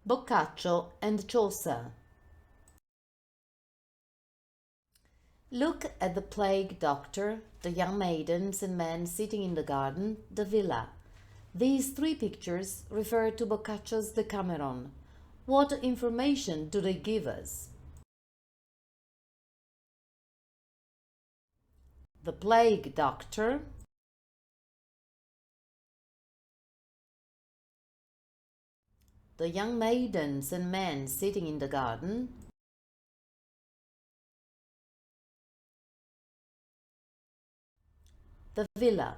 Boccaccio and Chaucer. Look at the plague doctor, the young maidens and men sitting in the garden, the villa. These three pictures refer to Boccaccio's Decameron. What information do they give us? The plague doctor, the young maidens and men sitting in the garden, the villa.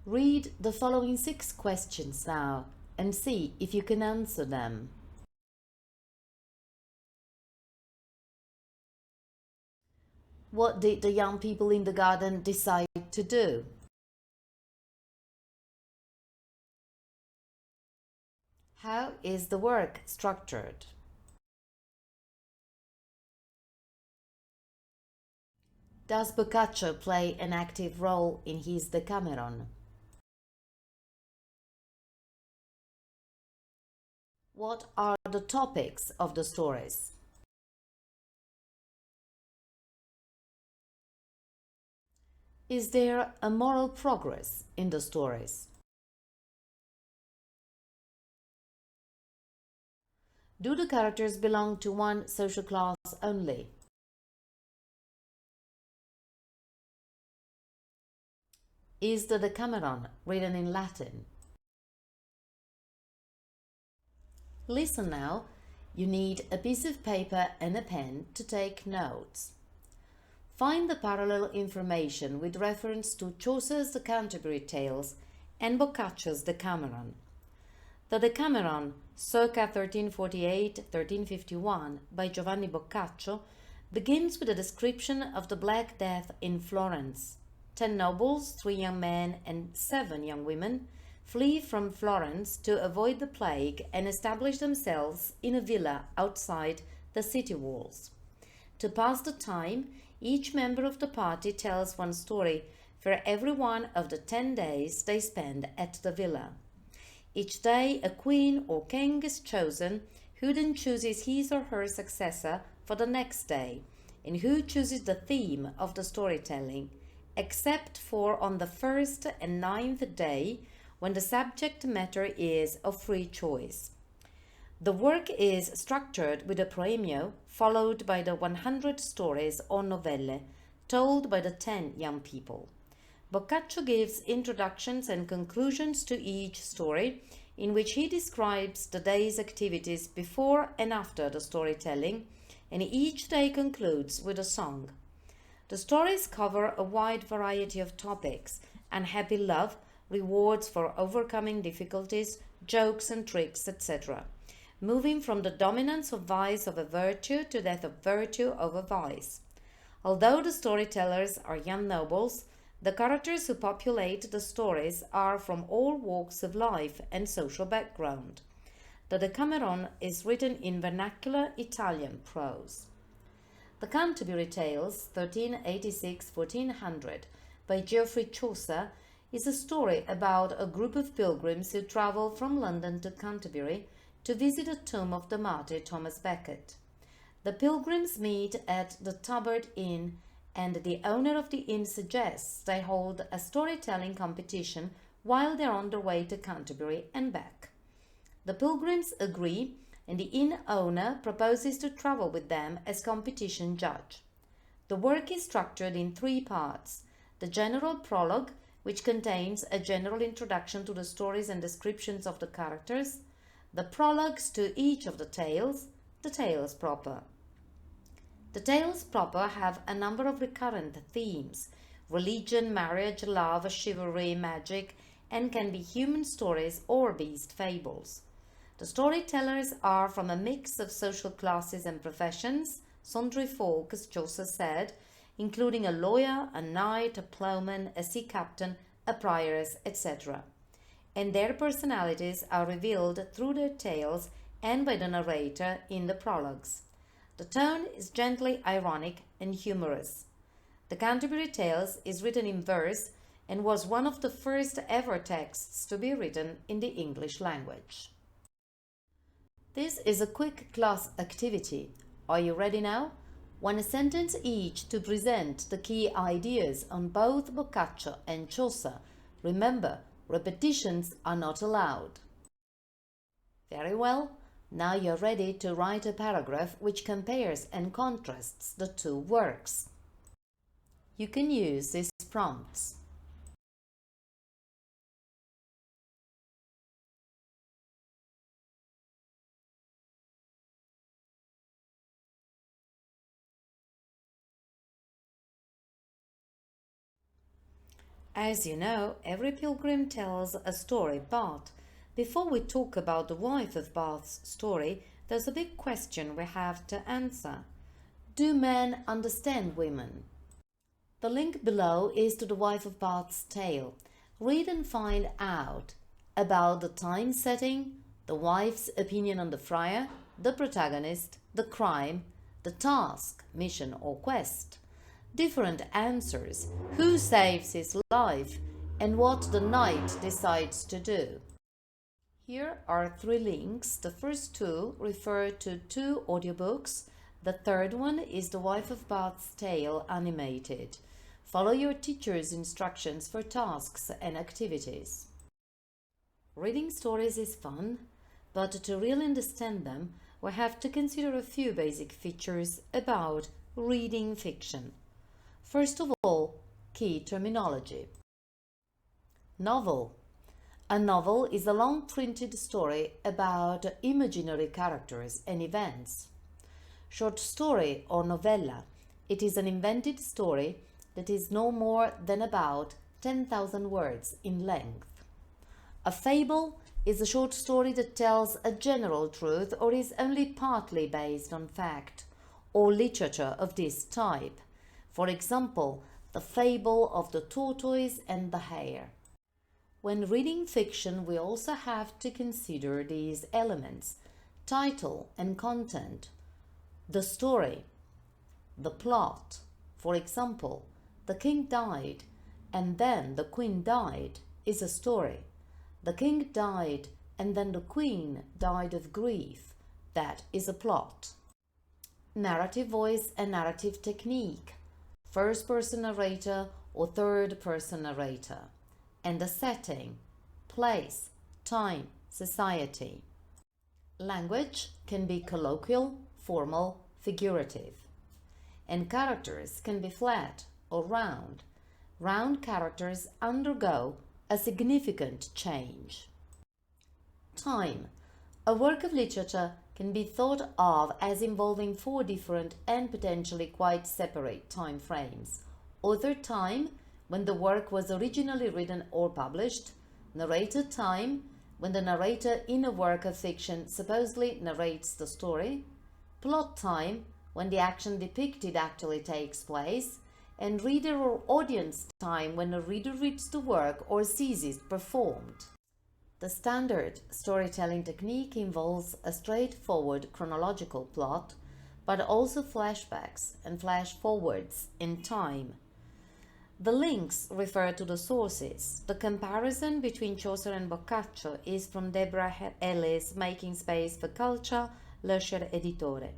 Read the following 6 questions now and see if you can answer them. What did the young people in the garden decide to do? How is the work structured? Does Boccaccio play an active role in his Decameron? What are the topics of the stories? Is there a moral progress in the stories? Do the characters belong to one social class only? Is the Decameron written in Latin? Listen now. You need a piece of paper and a pen to take notes. Find the parallel information with reference to Chaucer's The Canterbury Tales and Boccaccio's Decameron. The Decameron, circa 1348-1351, by Giovanni Boccaccio, begins with a description of the Black Death in Florence. 10 nobles, 3 young men and 7 young women flee from Florence to avoid the plague and establish themselves in a villa outside the city walls. To pass the time, each member of the party tells one story for every one of the 10 days they spend at the villa. Each day a queen or king is chosen, who then chooses his or her successor for the next day, and who chooses the theme of the storytelling, except for on the 1st and 9th day, when the subject matter is of free choice. The work is structured with a proemio, followed by the 100 stories or novelle, told by the 10 young people. Boccaccio gives introductions and conclusions to each story, in which he describes the day's activities before and after the storytelling, and each day concludes with a song. The stories cover a wide variety of topics: unhappy love, rewards for overcoming difficulties, jokes and tricks, etc., moving from the dominance of vice over virtue to that of virtue over vice. Although the storytellers are young nobles, the characters who populate the stories are from all walks of life and social background. The Decameron is written in vernacular Italian prose. The Canterbury Tales, 1386-1400, by Geoffrey Chaucer, is a story about a group of pilgrims who travel from London to Canterbury to visit the tomb of the martyr Thomas Becket. The pilgrims meet at the Tabard Inn, and the owner of the inn suggests they hold a storytelling competition while they're on their way to Canterbury and back. The pilgrims agree, and the inn owner proposes to travel with them as competition judge. The work is structured in 3 parts: the general prologue, which contains a general introduction to the stories and descriptions of the characters, the prologues to each of the tales proper. The tales proper have a number of recurrent themes: religion, marriage, love, chivalry, magic, and can be human stories or beast fables. The storytellers are from a mix of social classes and professions, sundry folk, as Chaucer said, including a lawyer, a knight, a ploughman, a sea captain, a prioress, etc. And their personalities are revealed through their tales and by the narrator in the prologues. The tone is gently ironic and humorous. The Canterbury Tales is written in verse and was one of the first ever texts to be written in the English language. This is a quick class activity. Are you ready now? One sentence each to present the key ideas on both Boccaccio and Chaucer. Remember, repetitions are not allowed. Very well. Now you're ready to write a paragraph which compares and contrasts the two works. You can use these prompts. As you know, every pilgrim tells a story, but before we talk about the wife of Bath's story, there's a big question we have to answer. Do men understand women? The link below is to the wife of Bath's tale. Read and find out about the time setting, the wife's opinion on the friar, the protagonist, the crime, the task, mission or quest, different answers, who saves his life, and what the knight decides to do. Here are 3 links. The first 2 refer to 2 audiobooks. The third one is The Wife of Bath's Tale animated. Follow your teacher's instructions for tasks and activities. Reading stories is fun, but to really understand them, we have to consider a few basic features about reading fiction. First of all, key terminology. Novel. A novel is a long printed story about imaginary characters and events. Short story or novella. It is an invented story that is no more than about 10,000 words in length. A fable is a short story that tells a general truth or is only partly based on fact, or literature of this type. For example, the fable of the tortoise and the hare. When reading fiction, we also have to consider these elements: title and content, the story, the plot. For example, the king died and then the queen died is a story. The king died and then the queen died of grief. That is a plot. Narrative voice and narrative technique. First-person narrator or third-person narrator. And the setting, place, time, society. Language can be colloquial, formal, figurative. And characters can be flat or round. Round characters undergo a significant change. Time. A work of literature can be thought of as involving 4 different and potentially quite separate time frames. Author time, when the work was originally written or published. Narrator time, when the narrator in a work of fiction supposedly narrates the story. Plot time, when the action depicted actually takes place. And reader or audience time, when a reader reads the work or sees it performed. The standard storytelling technique involves a straightforward chronological plot, but also flashbacks and flash-forwards in time. The links refer to the sources. The comparison between Chaucer and Boccaccio is from Deborah Ellis, Making Space for Culture, Lusher Editore.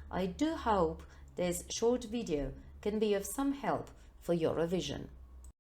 I do hope this short video can be of some help for your revision.